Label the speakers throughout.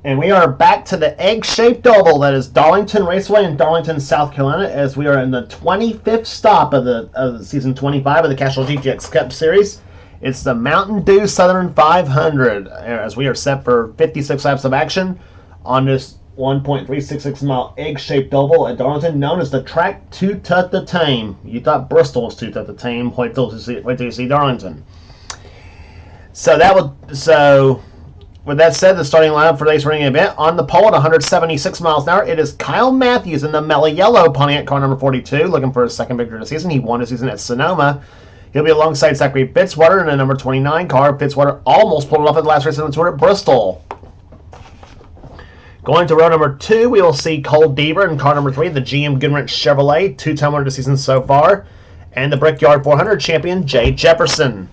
Speaker 1: And we are back to the egg-shaped oval that is Darlington Raceway in Darlington, South Carolina, as we are in the 25th stop of the season 25 of the Castrol GTX Cup Series. It's the Mountain Dew Southern 500, as we are set for 56 laps of action on this 1.366 mile egg-shaped oval at Darlington, known as the track Too Tough to Tame. You thought Bristol was too tough to tame. Wait till you see Darlington. With that said, the starting lineup for today's running event on the pole at 176 miles an hour, it is Kyle Matthews in the Mellow Yellow Pontiac car number 42, looking for his second victory of the season. He won his season at Sonoma. He'll be alongside Zachary Fitzwater in the number 29 car. Fitzwater almost pulled it off at the last race of the tour at Bristol. Going to row number 2, we will see Cole Deaver in car number 3, the GM Goodwrench Chevrolet, two-time winner of the season so far, and the Brickyard 400 champion, Jay Jefferson.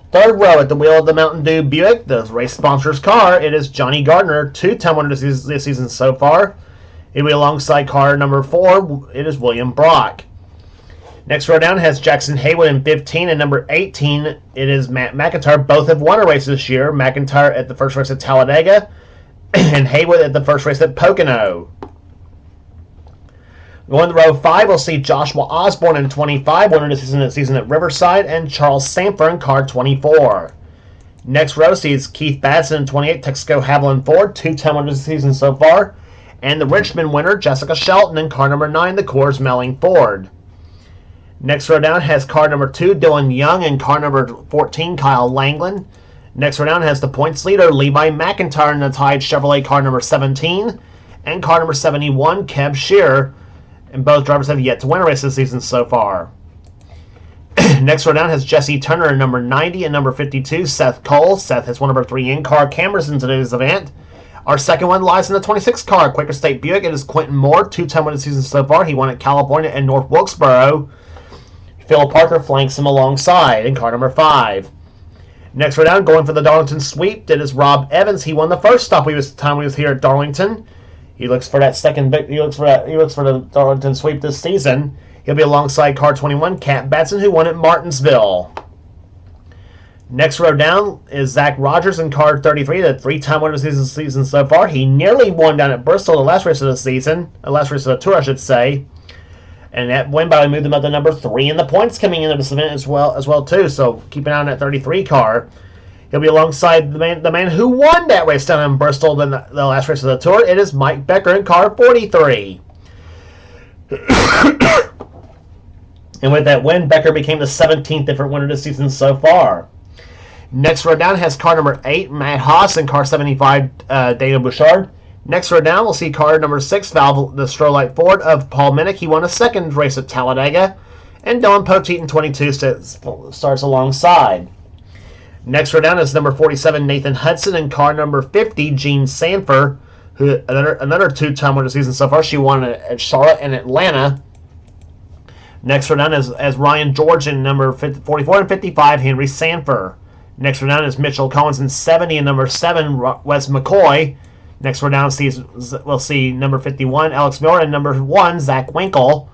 Speaker 1: Third row at the wheel of the Mountain Dew Buick, the race sponsor's car, it is Johnny Gardner, two-time winner this season so far. He'll be alongside car number 4, it is William Brock. Next row down has Jackson Haywood in 15, and number 18, it is Matt McIntyre. Both have won a race this year. McIntyre at the first race at Talladega, and Haywood at the first race at Pocono. Going to row 5, we'll see Joshua Osborne in 25, winner this season at Riverside, and Charles Sanford in car 24. Next row sees Keith Batson in 28, Texaco Haviland Ford, two-time winner this season so far, and the Richmond winner, Jessica Shelton, in car number 9, the Coors Melling Ford. Next row down has car number 2, Dylan Young, and car number 14, Kyle Langland. Next row down has the points leader, Levi McIntyre, in the Tide Chevrolet car number 17, and car number 71, Kev Shearer. And both drivers have yet to win a race this season so far. Next row down has Jesse Turner in number 90 and number 52, Seth Cole. Seth has one of our 3 in-car cameras in today's event. Our second one lies in the 26 car, Quaker State Buick. It is Quentin Moore, two-time winner this season so far. He won at California and North Wilkesboro. Phil Parker flanks him alongside in car number 5. Next row down, going for the Darlington sweep, it is Rob Evans. He won the first stop time he was here at Darlington. He looks for that second. He looks for the Darlington sweep this season. He'll be alongside car 21, Cat Batson, who won at Martinsville. Next row down is Zach Rogers in car 33, the 3-time winner this season so far. He nearly won down at Bristol the last race of the season, the last race of the tour, I should say. And that win by moved him up to number 3 in the points coming into this event as well too. So keep an eye on that 33 car. He'll be alongside the man who won that race down in Bristol, the last race of the tour. It is Mike Becker in car 43. And with that win, Becker became the 17th different winner this season so far. Next row down has car number 8, Matt Haas, and car 75, Dana Bouchard. Next row down, we'll see car number 6, Val, the Strolite Ford of Paul Minnick. He won a second race at Talladega. And Dylan Poteet in 22 starts alongside. Next row down is number 47, Nathan Hudson, and car number 50, Jean Sanford, who another two-time winner season so far. She won at Charlotte and Atlanta. Next row down is Ryan George in number 44 and 55, Henry Sanford. Next row down is Mitchell Collins in 70 and number 7, Wes McCoy. Next row down we'll see number 51, Alex Miller, and number 1, Zach Winkle.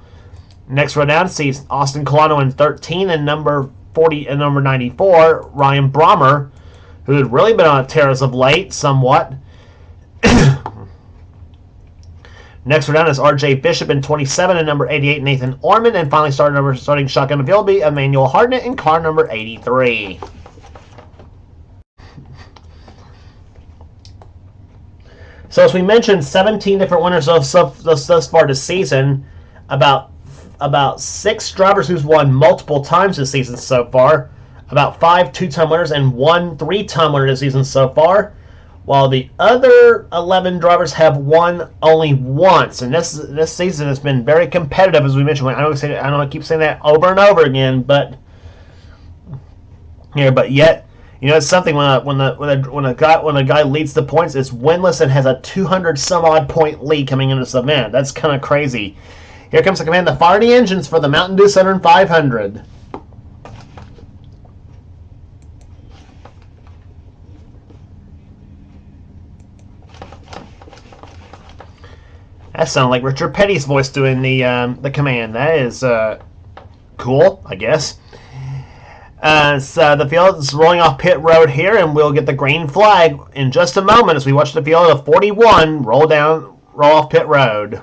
Speaker 1: Next row down sees Austin Colano in 13 and number 40 and number 94, Ryan Brommer, who had really been on a tear as of late, somewhat. Next row down is R.J. Bishop in 27 and number 88, Nathan Orman, and finally starting shotgun in the field will be Emmanuel Hardnett in car number 83. So as we mentioned, 17 different winners thus far this season. About 6 drivers who's won multiple times this season so far. About 5 two-time winners and 1 3-time winner this season so far. While the other 11 drivers have won only once. And this season has been very competitive, as we mentioned. I know I keep saying that over and over again, but yet, you know, it's something when a guy leads the points, is winless and has a 200 some odd point lead coming into this event. That's kind of crazy. Here comes the command to fire the engines for the Mountain Dew Southern 500. That sounded like Richard Petty's voice doing the command. That is cool, I guess. So the field is rolling off pit road here, and we'll get the green flag in just a moment as we watch the field of 41 roll off pit road.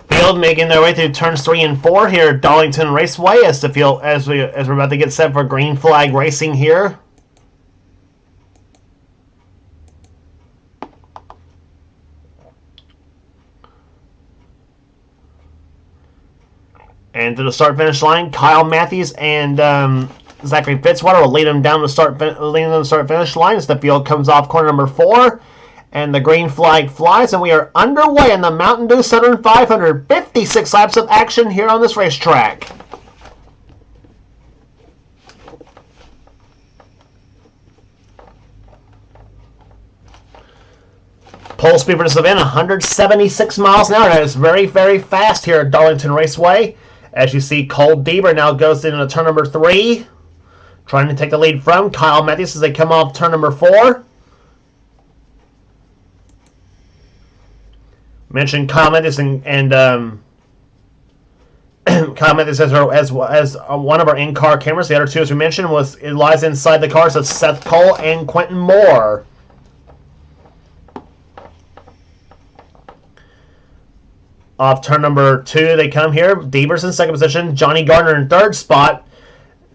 Speaker 1: Field making their way through turns 3 and 4 here at Darlington Raceway as we're about to get set for green flag racing here. And to the start-finish line, Kyle Matthews and Zachary Fitzwater will lead them down the start-finish line as the field comes off corner number 4. And the green flag flies, and we are underway in the Mountain Dew Southern 500. 56 laps of action here on this racetrack. Pole speed for this event, 176 miles an hour. That is very, very fast here at Darlington Raceway. As you see, Cole Deaver now goes into turn number 3, trying to take the lead from Kyle Matthews as they come off turn number 4. Mentioned Kyle Matthews and Kyle Matthews as one of our in-car cameras. The other two, as we mentioned, it lies inside the cars of Seth Cole and Quentin Moore. Off turn number 2, they come here. Devers in second position, Johnny Gardner in third spot,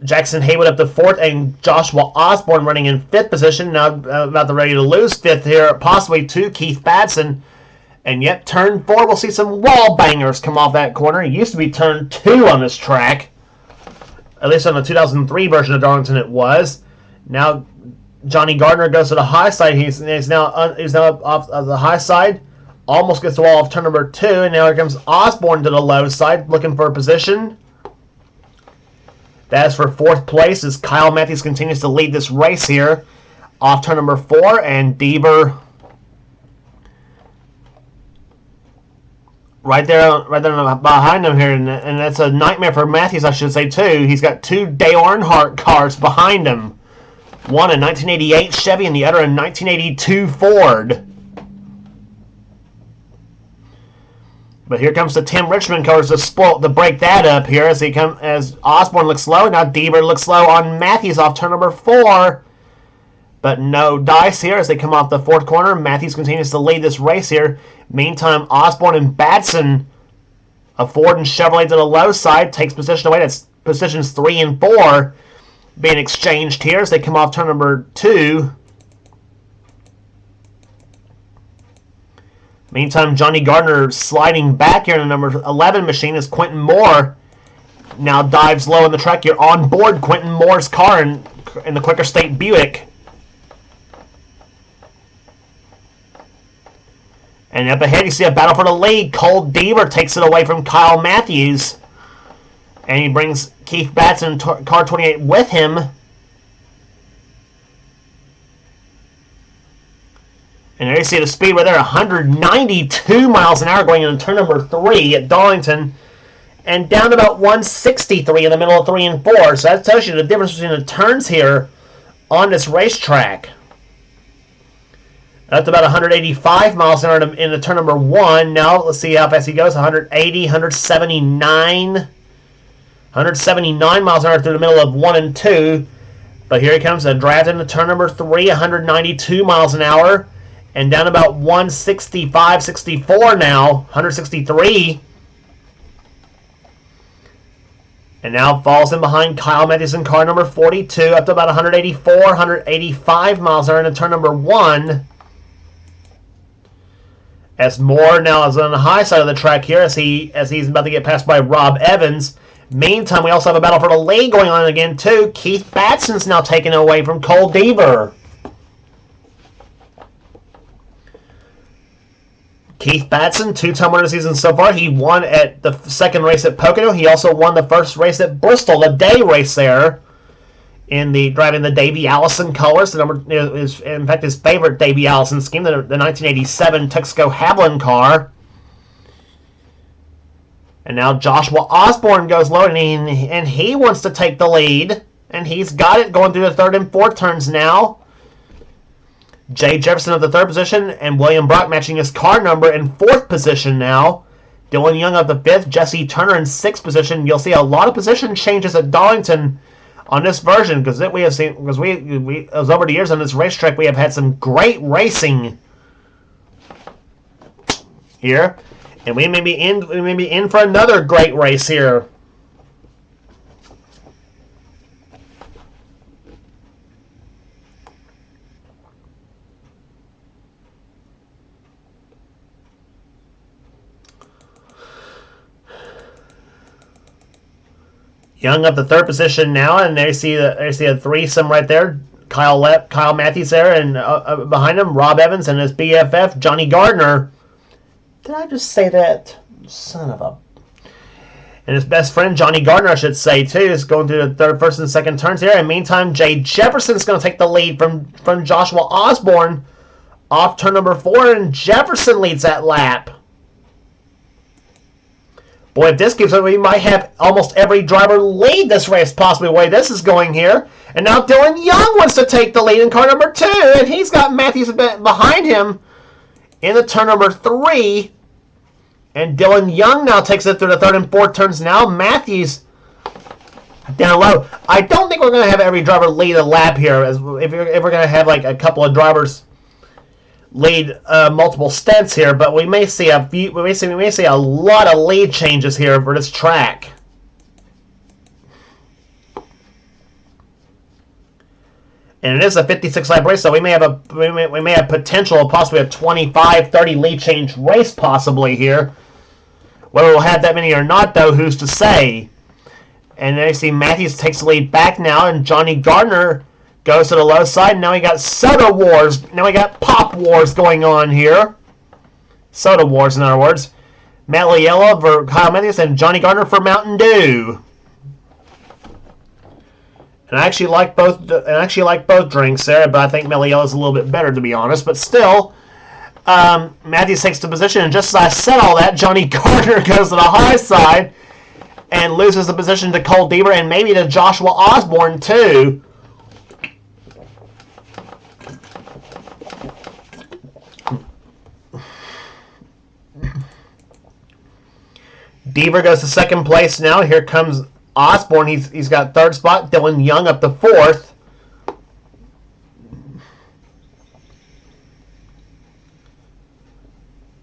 Speaker 1: Jackson Haywood up to 4th, and Joshua Osborne running in 5th position. Now about to ready to lose 5th here, possibly to Keith Batson. And yet turn 4, we'll see some wall bangers come off that corner. It used to be turn 2 on this track. At least on the 2003 version of Darlington it was. Now Johnny Gardner goes to the high side. He's now off of the high side. Almost gets the wall off turn number 2, and now here comes Osborne to the low side, looking for a position. That's for 4th place as Kyle Matthews continues to lead this race here. Off turn number 4, and Deaver right there behind him here, and that's a nightmare for Matthews, I should say, too. He's got 2 Dale Earnhardt cars behind him. One a 1988 Chevy and the other a 1982 Ford. But here comes the Tim Richmond cars to break that up here as Osborne looks slow. Now Deaver looks slow on Matthews off turn number 4. But no dice here as they come off the 4th corner. Matthews continues to lead this race here. Meantime, Osborne and Batson, a Ford and Chevrolet to the low side, takes position away. That's positions 3 and 4 being exchanged here as they come off turn number 2. Meantime, Johnny Gardner sliding back here in the number 11 machine as Quentin Moore now dives low in the track. You're on board Quentin Moore's car in the Quaker State Buick. And up ahead, you see a battle for the lead. Cole Deaver takes it away from Kyle Matthews. And he brings Keith Batson, car 28, with him. And there you see the speed right there, 192 miles an hour going into turn number 3 at Darlington. And down to about 163 in the middle of 3 and 4. So that tells you the difference between the turns here on this racetrack. That's about 185 miles an hour into turn number 1. Now let's see how fast he goes. 180, 179. 179 miles an hour through the middle of 1 and 2. But here he comes, a draft into turn number 3, 192 miles an hour. And down about 165, 64 now, 163. And now falls in behind Kyle Matthews in car number 42, up to about 184, 185 miles an hour into turn number 1. As Moore now is on the high side of the track here as he's about to get passed by Rob Evans. Meantime, we also have a battle for the lead going on again, too. Keith Batson's now taken away from Cole Deaver. Keith Batson, 2-time winner of the season so far. He won at the 2nd race at Pocono. He also won the 1st race at Bristol, the day race there, driving the Davey Allison colors. The number is, in fact, his favorite Davey Allison scheme, the 1987 Texaco Haviland car. And now Joshua Osborne goes low, and he wants to take the lead, and he's got it going through the 3rd and 4th turns now. Jay Jefferson of the 3rd position, and William Brock matching his car number in 4th position now. Dylan Young of the 5th, Jesse Turner in 6th position. You'll see a lot of position changes at Darlington on this version, because we have seen, because we as over the years on this racetrack, we have had some great racing here, and we may be in for another great race here. Young up the 3rd position now, and there you see a threesome right there. Kyle Matthews there, and behind him, Rob Evans and his BFF, Johnny Gardner. Did I just say that? Son of a... And his best friend, Johnny Gardner, I should say, too, is going through the first and second turns here. And meantime, Jay Jefferson's going to take the lead from Joshua Osborne off turn number 4, and Jefferson leads that lap. Boy, if this keeps up, we might have almost every driver lead this race, possibly the way this is going here. And now Dylan Young wants to take the lead in car number 2, and he's got Matthews behind him in the turn number 3. And Dylan Young now takes it through the 3rd and 4th turns now. Matthews down low. I don't think we're going to have every driver lead a lap here. If we're going to have like a couple of drivers lead multiple stints here, but we may see a lot of lead changes here for this track. And it is a 56 lap race, so we may have potential of possibly a 25-30 lead change race possibly here. Whether we'll have that many or not, though, who's to say? And then you see Matthews takes the lead back now, and Johnny Gardner goes to the low side. Now we got soda wars. Now we got pop wars going on here. Soda wars, in other words. Matt Liella for Kyle Matthews and Johnny Gardner for Mountain Dew. And I actually like both drinks there, but I think Matt Liella's a little bit better, to be honest. But still, Matthews takes the position, and just as I said all that, Johnny Gardner goes to the high side and loses the position to Cole Deaver and maybe to Joshua Osborne too. Deaver goes to 2nd place now. Here comes Osborne. He's got 3rd spot. Dylan Young up to 4th.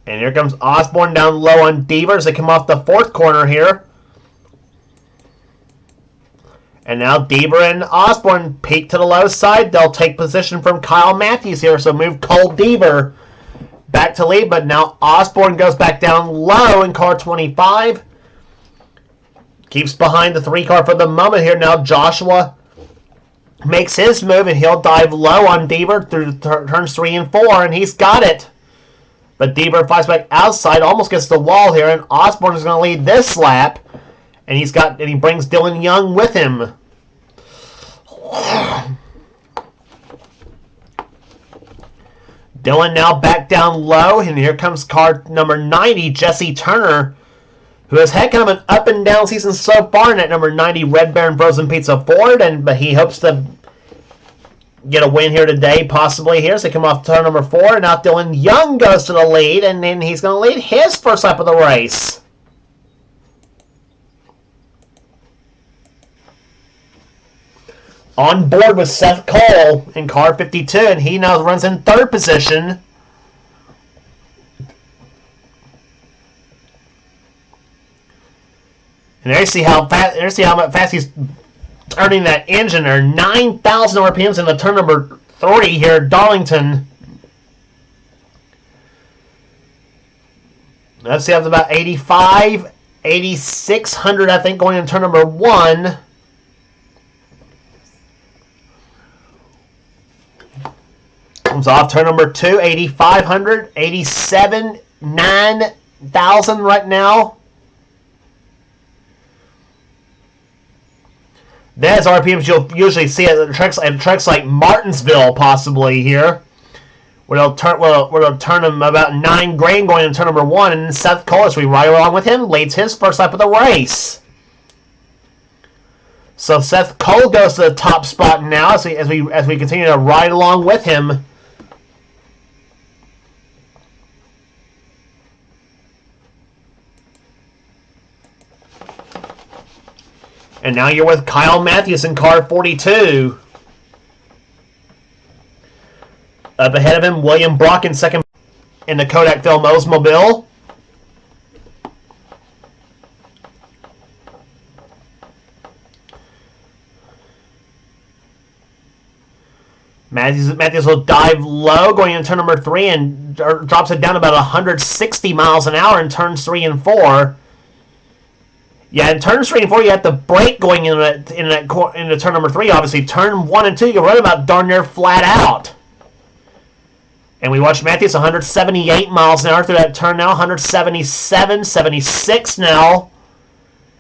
Speaker 1: And here comes Osborne down low on Deaver as they come off the 4th corner here. And now Deaver and Osborne peek to the low side. They'll take position from Kyle Matthews here, so move Cole Deaver back to lead, but now Osborne goes back down low in car 25. Keeps behind the 3 car for the moment here. Now Joshua makes his move, and he'll dive low on Deaver through turns 3 and 4, and he's got it. But Deaver fights back outside, almost gets the wall here, and Osborne is going to lead this lap, and he brings Dylan Young with him. Dylan now back down low, and here comes car number 90, Jesse Turner, who has had kind of an up and down season so far in that number 90 Red Baron Frozen Pizza Ford, but he hopes to get a win here today, possibly here. So they come off turn number 4, and now Dylan Young goes to the lead, and then he's going to lead his first lap of the race. On board with Seth Cole in car 52, and he now runs in 3rd position. And there you see how fast he's turning that engine there. 9,000 RPMs in the turn number 3 here at Darlington. Let's see, that's about 85, 8,600, I think, going in turn number 1. Comes off turn number 2, 8,500, 87, 9,000 right now. That's RPMs you'll usually see at tracks like Martinsville, possibly here, where they'll turn them about 9 grain going into turn number 1, and Seth Cole, as we ride along with him, leads his first lap of the race. So Seth Cole goes to the top spot now as we continue to ride along with him. And now you're with Kyle Matthews in car 42. Up ahead of him, William Brock in second in the Kodak Film Oldsmobile. Matthews will dive low going into turn number 3 and drops it down about 160 miles an hour in turns 3 and 4. Yeah, in turns 3 and 4, you have to brake going into turn number 3. Obviously, turn 1 and 2, you're right about darn near flat out. And we watch Matthews 178 miles an hour through that turn now, 177, 76 now,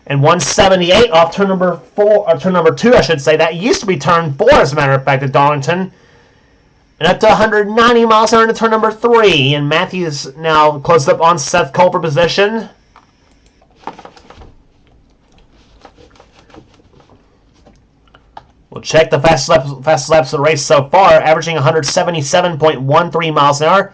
Speaker 1: and 178 off turn number 4, or turn number 2, I should say. That used to be turn 4, as a matter of fact, at Darlington. And up to 190 miles an hour into turn number 3. And Matthews now closes up on Seth Cole for position. We'll check the fastest laps of the race so far, averaging 177.13 miles an hour.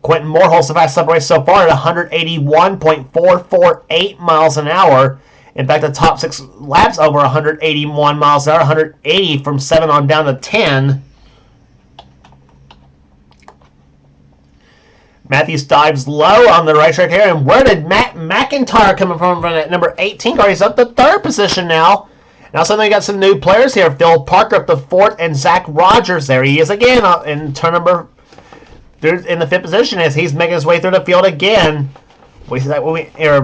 Speaker 1: Quentin Moore holds the fastest lap of the race so far at 181.448 miles an hour. In fact, the top 6 laps over 181 miles an hour, 180 from 7 on down to 10. Matthews dives low on the racetrack here. And where did Matt McIntyre come from that number 18 car? He's up to 3rd position now. Now suddenly we got some new players here. Phil Parker up to 4th and Zach Rogers. There he is again in turn number in the 5th position as he's making his way through the field again. We see that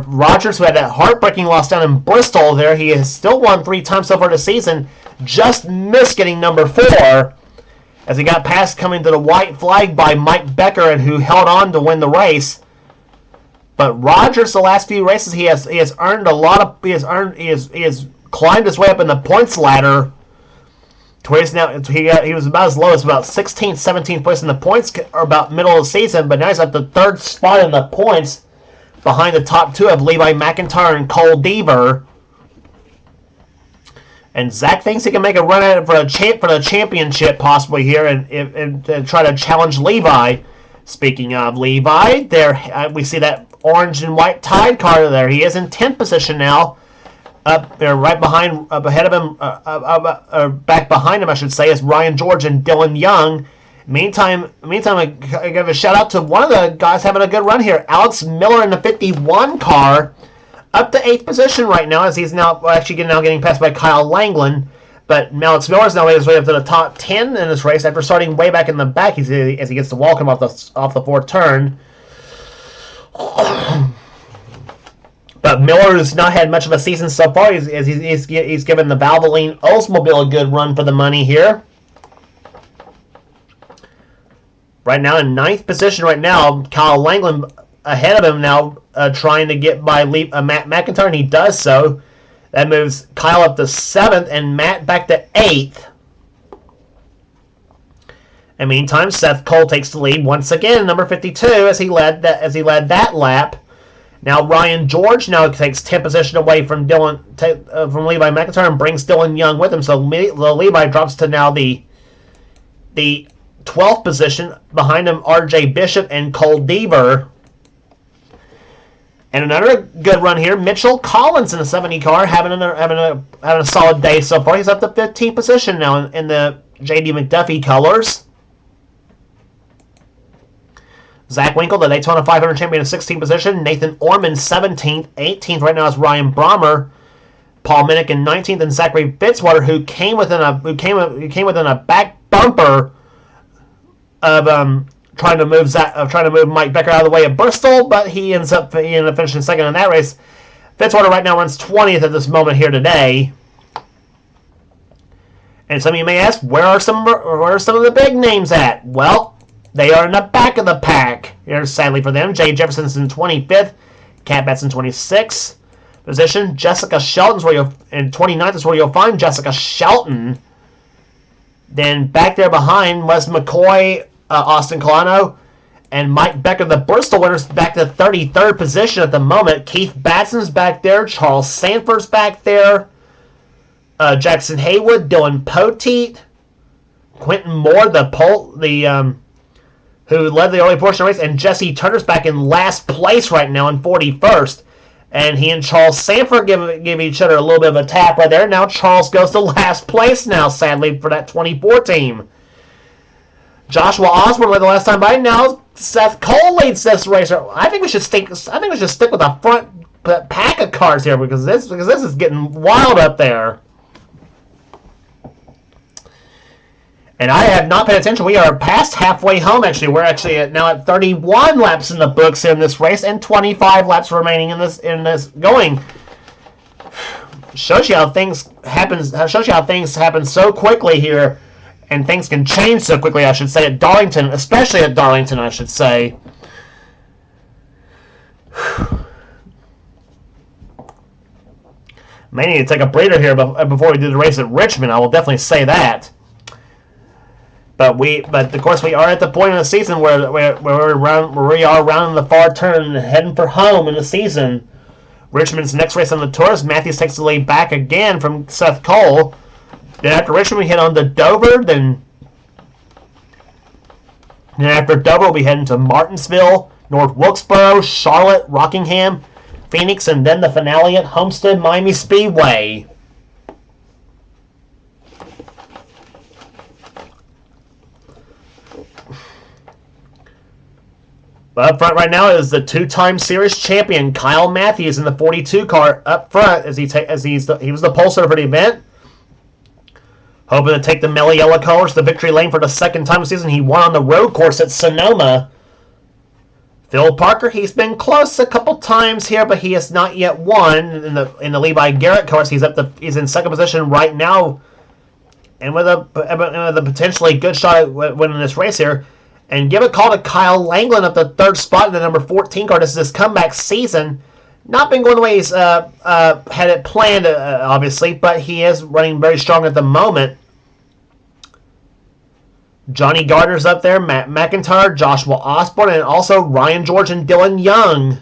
Speaker 1: Rogers, who had that heartbreaking loss down in Bristol there, he has still won 3 times so far this season. Just missed getting number 4 as he got past coming to the white flag by Mike Becker, and who held on to win the race. But Rogers, the last few races, he has earned a lot of he has climbed his way up in the points ladder to where he's now he was about as low as about 16th, 17th place in the points or about middle of the season, but now he's at the 3rd spot in the points behind the top 2 of Levi McIntyre and Cole Deaver. And Zach thinks he can make a run at it for the championship possibly here and try to challenge Levi. Speaking of Levi, there we see that orange and white Tide car there. He is in 10th position now. Up there, right behind, up ahead of him, back behind him, I should say, is Ryan George and Dylan Young. Meantime, I give a shout out to one of the guys having a good run here, Alex Miller in the 51 car, up to 8th position right now, as he's now actually getting passed by Kyle Langland. But Alex Miller is now made his way up to the top 10 in this race after starting way back in the back as he gets to welcome off the 4th turn. But Miller has not had much of a season so far. He's given the Valvoline Oldsmobile a good run for the money here. Right now in 9th position right now, Kyle Langland ahead of him now trying to get by Matt McIntyre, and he does so. That moves Kyle up to 7th and Matt back to 8th. In the meantime, Seth Cole takes the lead once again, number 52, as he led that lap. Now Ryan George now takes 10th position away from Levi McIntyre and brings Dylan Young with him. So Levi drops to now the 12th position. Behind him, R.J. Bishop and Cole Deaver. And another good run here, Mitchell Collins in the 70 car, having a solid day so far. He's up to 15th position now in the J.D. McDuffie colors. Zach Winkle, the Daytona 500 champion, in 16th position. Nathan Orman, 17th. 18th right now is Ryan Brommer. Paul Minnick in 19th, and Zachary Fitzwater, who came within a back bumper of trying to move Mike Becker out of the way at Bristol, but he ends up finishing second in that race. Fitzwater right now runs 20th at this moment here today. And some of you may ask, where are some of the big names at? Well, they are in the back of the pack. Here, sadly for them, Jay Jefferson's in 25th, Cat Betts in 26th position. Jessica Shelton's in 29th is where you'll find Jessica Shelton. Then back there behind, Wes McCoy, Austin Colano, and Mike Becker, the Bristol winners, back to 33rd position at the moment. Keith Batson's back there. Charles Sanford's back there. Jackson Haywood, Dylan Poteet, Quentin Moore, who led the early portion of the race, and Jesse Turner's back in last place right now in 41st. And he and Charles Sanford give each other a little bit of a tap right there. Now Charles goes to last place now, sadly, for that 24 team. Joshua Osborne led the last time by. Now Seth Cole leads this race. I think we should stick with the front pack of cars here because this is getting wild up there. And I have not paid attention. We are past halfway home, actually. We're actually now at 31 laps in the books here in this race and 25 laps remaining in this going. Shows you how things happen so quickly here, and things can change so quickly, I should say, at Darlington, especially at Darlington, I should say. May need to take a breather here before we do the race at Richmond. I will definitely say that. But of course we are at the point in the season where we are rounding the far turn, heading for home in the season. Richmond's next race on the tour is Matthews takes the lead back again from Seth Cole. Then after Richmond we head on to Dover. Then after Dover we'll be heading to Martinsville, North Wilkesboro, Charlotte, Rockingham, Phoenix, and then the finale at Homestead Miami Speedway. But up front right now is the two-time series champion Kyle Matthews in the 42 car up front he was the pole sitter for the event. Hoping to take the Melly Yellow colors to the victory lane for the second time this season. He won on the road course at Sonoma. Phil Parker, he's been close a couple times here, but he has not yet won in the Levi Garrett course. He's in second position right now, and with a potentially good shot at winning this race here. And give a call to Kyle Langland up the third spot in the number 14 car. This is his comeback season. Not been going the way he's had it planned, obviously, but he is running very strong at the moment. Johnny Gardner's up there, Matt McIntyre, Joshua Osborne, and also Ryan George and Dylan Young.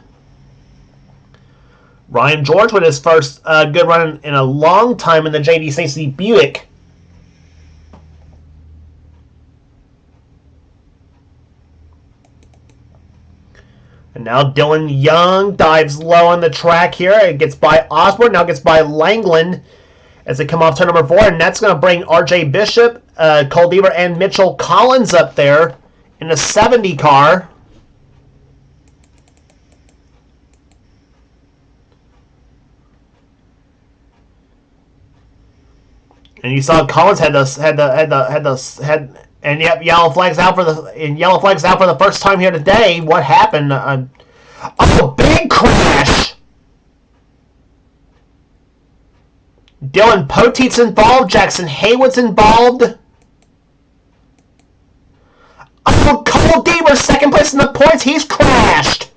Speaker 1: Ryan George with his first good run in a long time in the JDCC Buick. And now Dylan Young dives low on the track here. It gets by Osborne, now gets by Langland as they come off turn number 4. And that's going to bring RJ Bishop, Cole Deaver, and Mitchell Collins up there in the 70 car. And you saw Collins and yep, yellow flags out for the first time here today. What happened? Big crash! Dylan Poteet's involved. Jackson Haywood's involved. Cole Deaver, second place in the points. He's crashed.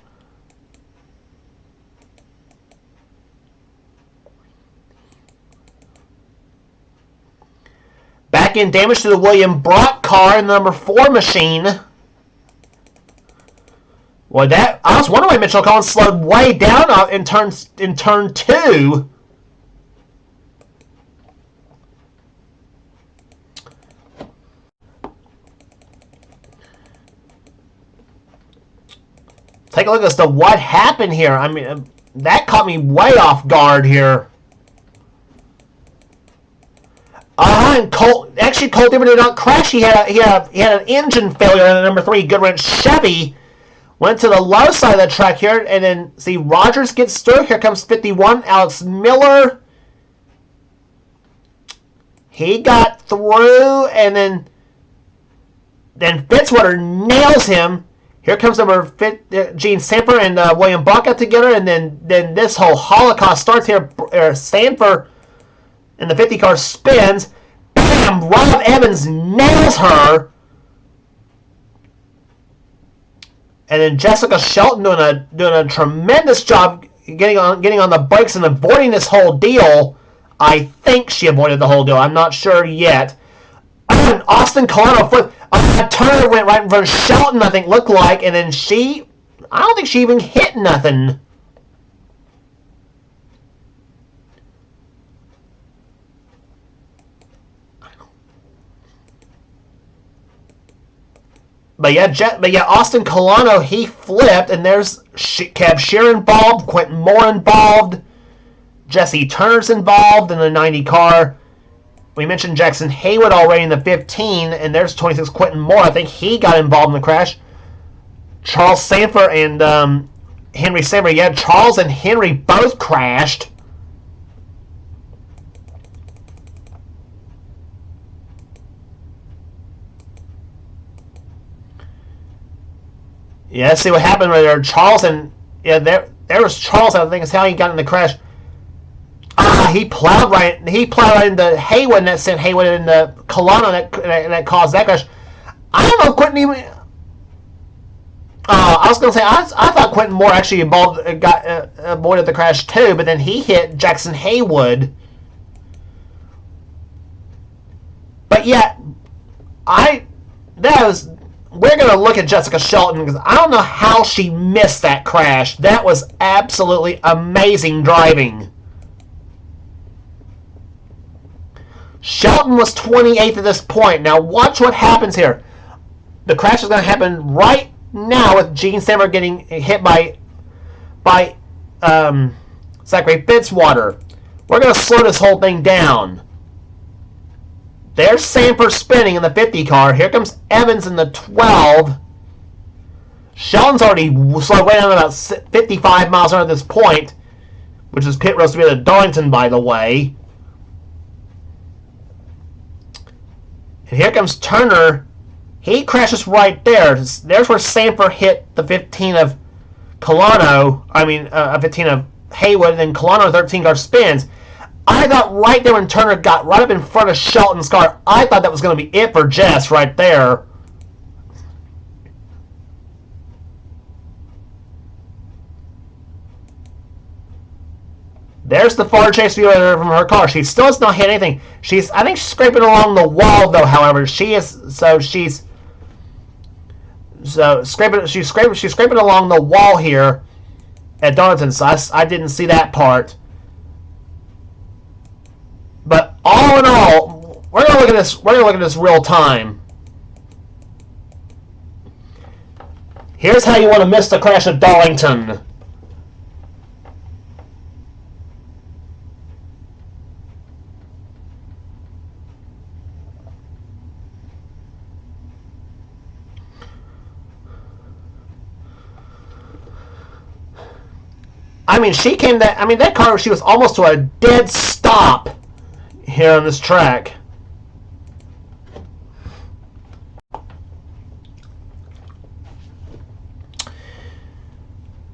Speaker 1: Back in damage to the William Brock car in the number 4 machine. Well, I was wondering why Mitchell Collins slowed way down in turn 2. Take a look as to what happened here. I mean, that caught me way off guard here. And Cole Deaver did not crash. He had an engine failure in the number 3 Goodwrench Chevy. Went to the low side of the track here, and then see Rogers gets through. Here comes 51, Alex Miller. He got through, and then Fitzwater nails him. Here comes number Gene Sanford and William Brock out together, and then this whole holocaust starts here. Sanford in the 50 car spins. Bam! Rob Evans nails her. And then Jessica Shelton doing a tremendous job getting on the brakes and avoiding this whole deal. I think she avoided the whole deal. I'm not sure yet. And Austin Colano, a turn went right in front of Shelton, I think, looked like, and then I don't think she even hit nothing. But yeah, Austin Colano, he flipped, and there's Kev Shear involved, Quentin Moore involved, Jesse Turner's involved in the 90 car. We mentioned Jackson Haywood already in the 15, and there's 26 Quentin Moore. I think he got involved in the crash. Charles Sanford and Henry Sanford. Yeah, Charles and Henry both crashed. Yeah, let's see what happened right there. Charles and there was Charles. I think is how he got in the crash. He plowed right into Haywood, and that sent Haywood into Colonna, that caused that crash. I don't know if Quentin even. I was going to say I thought Quentin Moore actually got avoided the crash too, but then he hit Jackson Haywood. But yeah, we're going to look at Jessica Shelton because I don't know how she missed that crash. That was absolutely amazing driving. Shelton was 28th at this point. Now watch what happens here. The crash is going to happen right now with Gene Sammer getting hit by Zachary Fitzwater. We're going to slow this whole thing down. There's Sanford spinning in the 50 car. Here comes Evans in the 12. Shelton's already slowed way down to about 55 miles an hour at this point, which is pit road to be at Darlington, by the way. And here comes Turner. He crashes right there. There's where Sanford hit the 15 of Colano. 15 of Haywood, and then Colano 13 car spins. I thought right there when Turner got right up in front of Shelton's car, I thought that was going to be it for Jess right there. There's the far chase view from her car. She still has not hit anything. I think she's scraping along the wall though. However, she's scraping along the wall here at Darlington. So I didn't see that part. But all in all, we're gonna look at this. We're gonna look at this real time. Here's how you want to miss the crash at Darlington. That car, she was almost to a dead stop here on this track.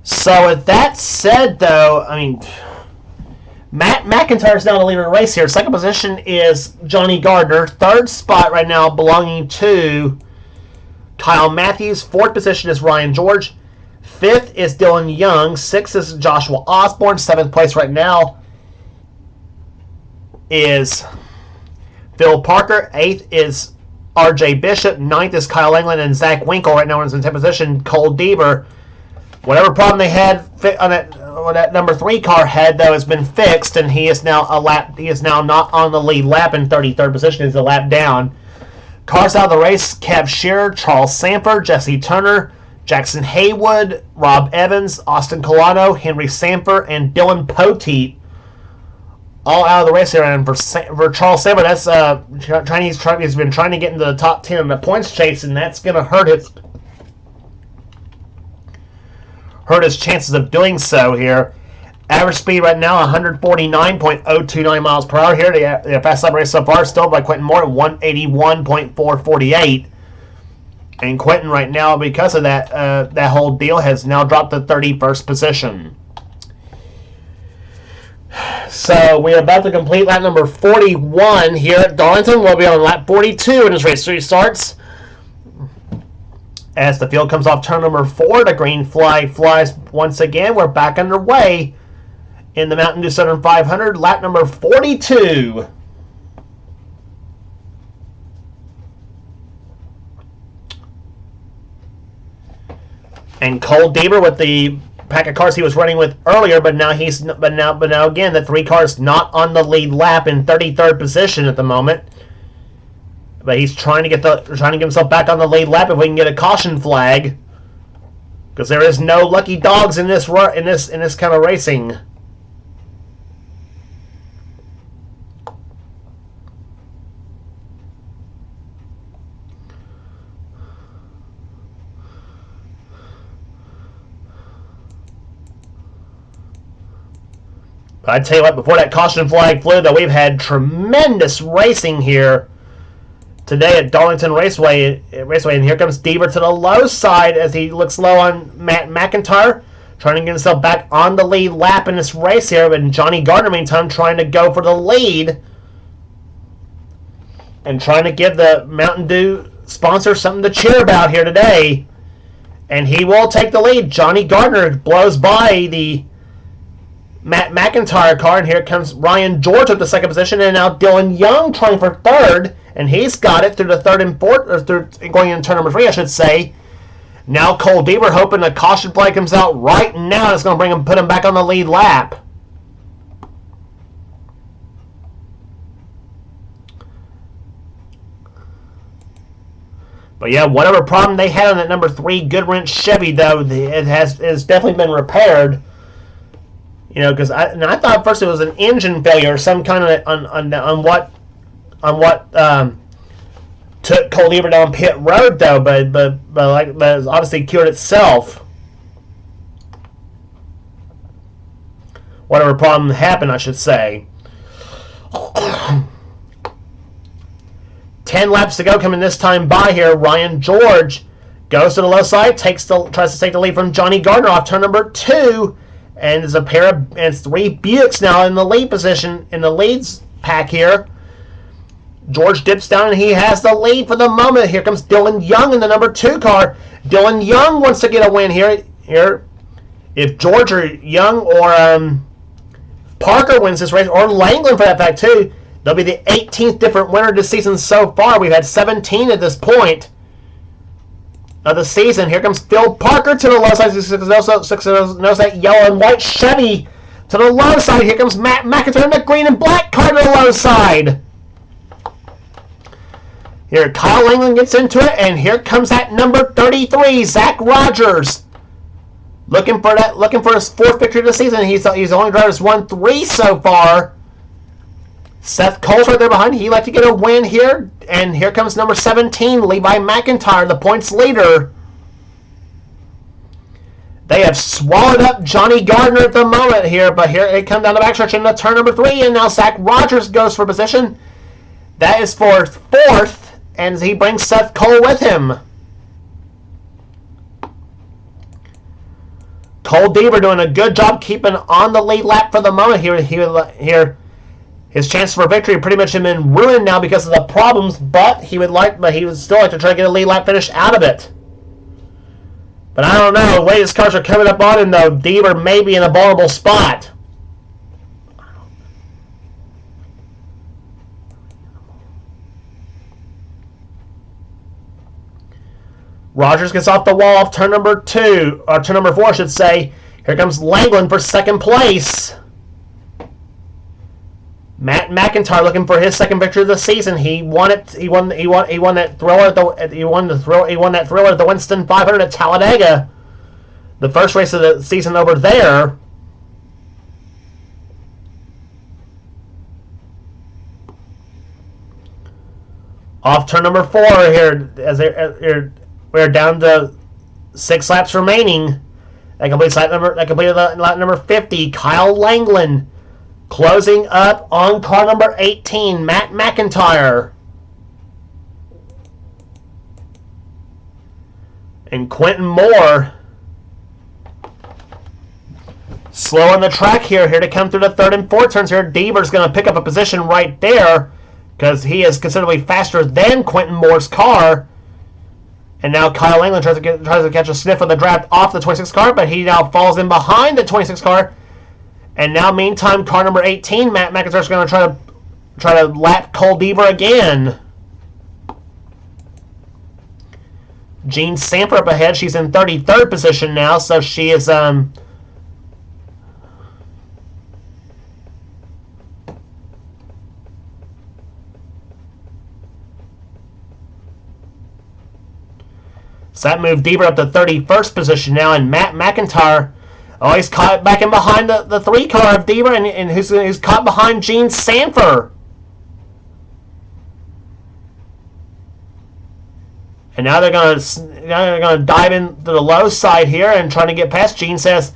Speaker 1: So with that said, though, Matt McIntyre's now the leader of the race here. Second position is Johnny Gardner. Third spot right now belonging to Kyle Matthews. Fourth position is Ryan George. Fifth is Dylan Young. Sixth is Joshua Osborne. Seventh place right now is Phil Parker. Eighth is R.J. Bishop. Ninth is Kyle England and Zach Winkle. Right now is in 10th position. Cole Deaver. Whatever problem they had on that number 3 car had, though, has been fixed, and he is now not on the lead lap in 33rd position. He's a lap down. Cars out of the race: Kev Shearer, Charles Sanford, Jesse Turner, Jackson Haywood, Rob Evans, Austin Colano, Henry Sanford, and Dylan Poteet, all out of the race here. And for Charles Sanford, that's he's been trying to get into the top 10 in the points chase, and that's going to hurt his chances of doing so here. Average speed right now, 149.029 miles per hour here. The fastest lap race so far, still by Quentin Moore, 181.448. And Quentin right now, because of that whole deal, has now dropped to 31st position. So we're about to complete lap number 41 here at Darlington. We'll be on lap 42 when this race starts. As the field comes off turn number 4, the green flag flies once again. We're back underway in the Mountain Dew Southern 500, lap number 42. And Cole Deaver with the pack of cars he was running with earlier, but now again the 3 cars not on the lead lap in 33rd position at the moment. But he's trying to get himself back on the lead lap if we can get a caution flag. because there is no lucky dogs in this kind of racing. But I tell you what, before that caution flag flew, though, we've had tremendous racing here today at Darlington Raceway, and here comes Deaver to the low side as he looks low on Matt McIntyre, trying to get himself back on the lead lap in this race here, and Johnny Gardner, meantime, trying to go for the lead and trying to give the Mountain Dew sponsor something to cheer about here today. And he will take the lead. Johnny Gardner blows by the Matt McIntyre car, and here comes Ryan George up the second position, and now Dylan Young trying for third, and he's got it through the third and fourth, or through going into turn number 3, I should say. Now Cole Deaver hoping a caution flag comes out right now. It's going to put him back on the lead lap. But yeah, whatever problem they had on that number 3 Goodwrench Chevy, though, it's definitely been repaired. You know, because I thought at first it was an engine failure or some kind of on what took Cole Deaver down pit road, though, but it's obviously cured itself. Whatever problem happened, I should say. 10 laps to go coming this time by here. Ryan George goes to the low side, tries to take the lead from Johnny Gardner off turn number 2. And there's it's 3 Buicks now in the lead position, in the leads pack here. George dips down and he has the lead for the moment. Here comes Dylan Young in the number 2 car. Dylan Young wants to get a win here. If George or Young or Parker wins this race, or Langland for that fact too, they'll be the 18th different winner this season so far. We've had 17 at this point of the season. Here comes Phil Parker to the low side. Knows that yellow and white Chevy to the low side. Here comes Matt McIntyre in the green and black car to the low side. Here Kyle Langland gets into it, and here comes that number 33, Zach Rogers, looking for his 4th victory of the season. He's only driver's won 3 so far. Seth Cole's right there behind. He'd like to get a win here. And here comes number 17, Levi McIntyre, the points leader. They have swallowed up Johnny Gardner at the moment here, but here they come down the backstretch into turn number 3, and now Zach Rogers goes for position. That is for 4th, and he brings Seth Cole with him. Cole Deaver doing a good job keeping on the lead lap for the moment here. His chances for victory pretty much have been ruined now because of the problems, but he would still like to try to get a lead lap finish out of it. But I don't know. The way his cars are coming up on him, though, Deaver may be in a vulnerable spot. Rogers gets off the wall off turn number 2, or turn number 4, I should say. Here comes Langland for 2nd place. Matt McIntyre looking for his 2nd victory of the season. He won that thriller at the Winston 500 at Talladega, the first race of the season over there. Off turn number 4 here, we're down to 6 laps remaining. That completes lap number 50. Kyle Langland closing up on car number 18, Matt McIntyre. And Quentin Moore slow on the track here to come through the 3rd and 4th turns here. Deaver's going to pick up a position right there because he is considerably faster than Quentin Moore's car. And now Kyle Langland tries to catch a sniff of the draft off the 26 car, but he now falls in behind the 26 car. And now, meantime, car number 18, Matt McIntyre's going to try to lap Cole Deaver again. Jean Samper up ahead. She's in 33rd position now, so she is So that moved Deaver up to 31st position now, and Matt McIntyre, oh, he's caught back in behind the 3 car of Deaver, and who's caught behind Gene Sanford. And now they're gonna dive into the low side here and trying to get past. Gene says,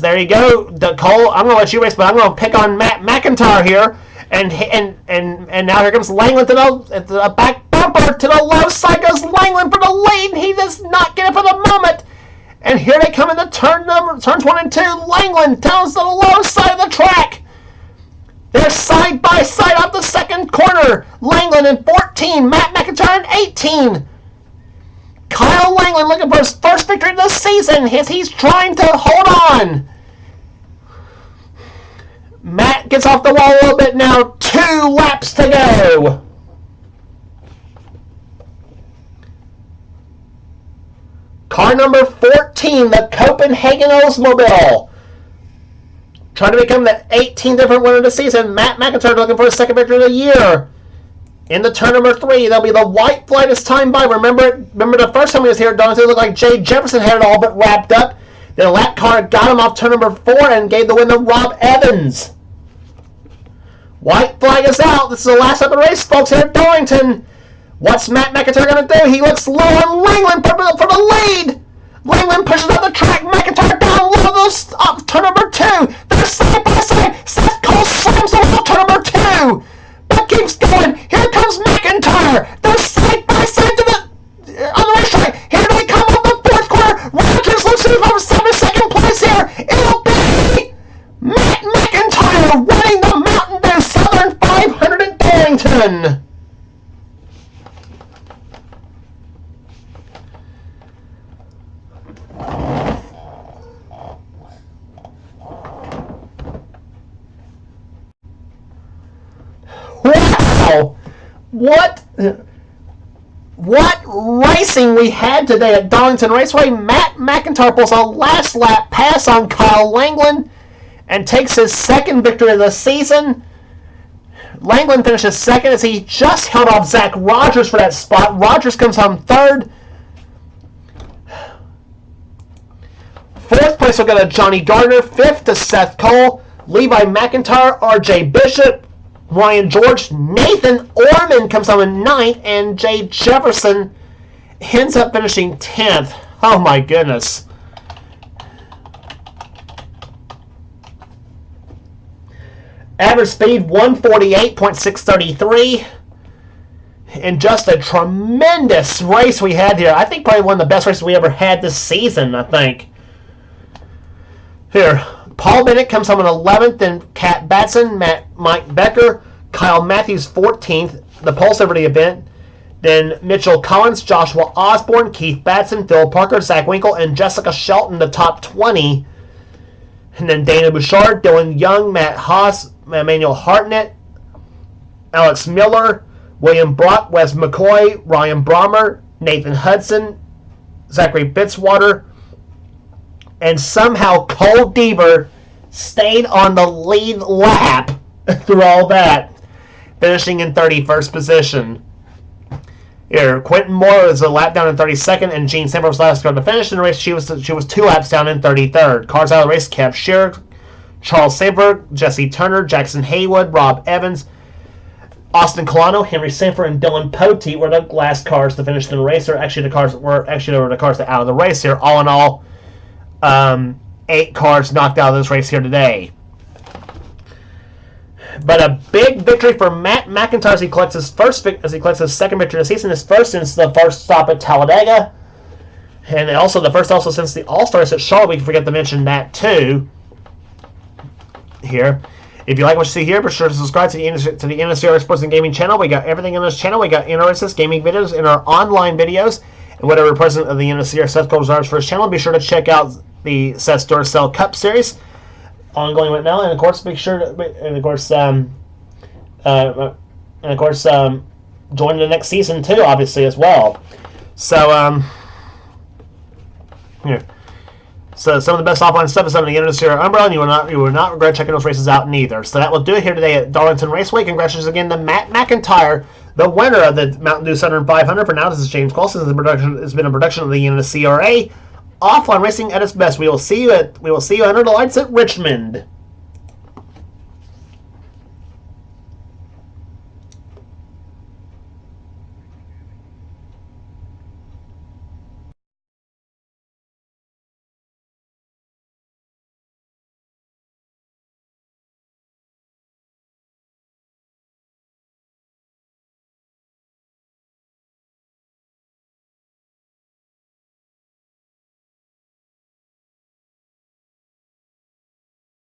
Speaker 1: there you go, Cole. I'm gonna let you race, but I'm gonna pick on Matt McIntyre here. And now here comes Langland to the back bumper to the low side. Goes Langland for the lead. He does not get it for the moment. And here they come into turns 1 and 2. Langland down to the low side of the track. They're side by side off the second corner. Langland in 14, Matt McIntyre in 18. Kyle Langland looking for his first victory of the season as he's trying to hold on. Matt gets off the wall a little bit now. 2 laps to go. Car number 14, the Copenhagen Oldsmobile. Trying to become the 18th different winner of the season. Matt McIntyre looking for his second victory of the year. In the turn number 3, there'll be the white flag this time by. Remember the first time he was here, Donald, it looked like Jay Jefferson had it all but wrapped up. Then a lap car got him off turn number 4 and gave the win to Rob Evans. White flag is out. This is the last lap of the race, folks, here at Darlington. What's Matt McIntyre going to do? He looks low on Langland for the lead. Langland pushes up the track. McIntyre down low up turn number 2. They're side by side. Seth Cole slams off turn number 2. But keeps going. Here comes McIntyre. They're side by side on the racetrack. Here they come up the 4th corner. Rogers looks to move over second place here. It'll be Matt McIntyre winning the Mountain Dew Southern 500 at Darlington. Wow! What racing we had today at Darlington Raceway. Matt McIntyre pulls a last lap pass on Kyle Langland and takes his second victory of the season. Langland finishes second as he just held off Zach Rogers for that spot. Rogers comes home 3rd. 4th place will go to Johnny Gardner. 5th to Seth Cole. Levi McIntyre, RJ Bishop, Ryan George, Nathan Orman comes home in 9th, and Jay Jefferson ends up finishing 10th. Oh my goodness. Average speed 148.633. And just a tremendous race we had here. I think probably one of the best races we ever had this season, I think. Here, Paul Bennett comes home in 11th, then Kat Batson, Mike Becker, Kyle Matthews 14th, the pulse over the event. Then Mitchell Collins, Joshua Osborne, Keith Batson, Phil Parker, Zach Winkle, and Jessica Shelton, the top 20. And then Dana Bouchard, Dylan Young, Matt Haas, Emmanuel Hartnett, Alex Miller, William Brock, Wes McCoy, Ryan Brommer, Nathan Hudson, Zachary Fitzwater, and somehow Cole Deaver stayed on the lead lap through all that, finishing in 31st position. Here, Quentin Moore was a lap down in 32nd, and Gene Sanford was last car to finish in the race. She was 2 laps down in 33rd. Cars out of the race: Kev Shearer, Charles Sandberg, Jesse Turner, Jackson Haywood, Rob Evans, Austin Colano, Henry Sanford, and Dylan Pote were the last cars to finish in the race. They were the cars that out of the race here. All in all, 8 cars knocked out of this race here today. But a big victory for Matt McIntyre as he collects his second victory of the season, his first since the first stop at Talladega, and also the first since the All-Stars at Charlotte. We forget to mention that too. Here, if you like what you see here, be sure to subscribe to the NNSCRA Sports and Gaming channel. We got everything in this channel. We got NRSS gaming videos in our online videos, and whatever president of the NNSCRA Seth Cole reserves for his channel. Be sure to check out the Seth Duracell Cup Series ongoing right now, and of course, join the next season too, obviously as well. So here. So some of the best offline stuff is under the NNSCRA umbrella, and you will not regret checking those races out neither. So that will do it here today at Darlington Raceway. Congratulations again to Matt McIntyre, The winner of the Mountain Dew Southern 500 for now, this is James Colson. It's been a production of the NNSCRA. Offline racing at its best. We will see you under the lights at Richmond.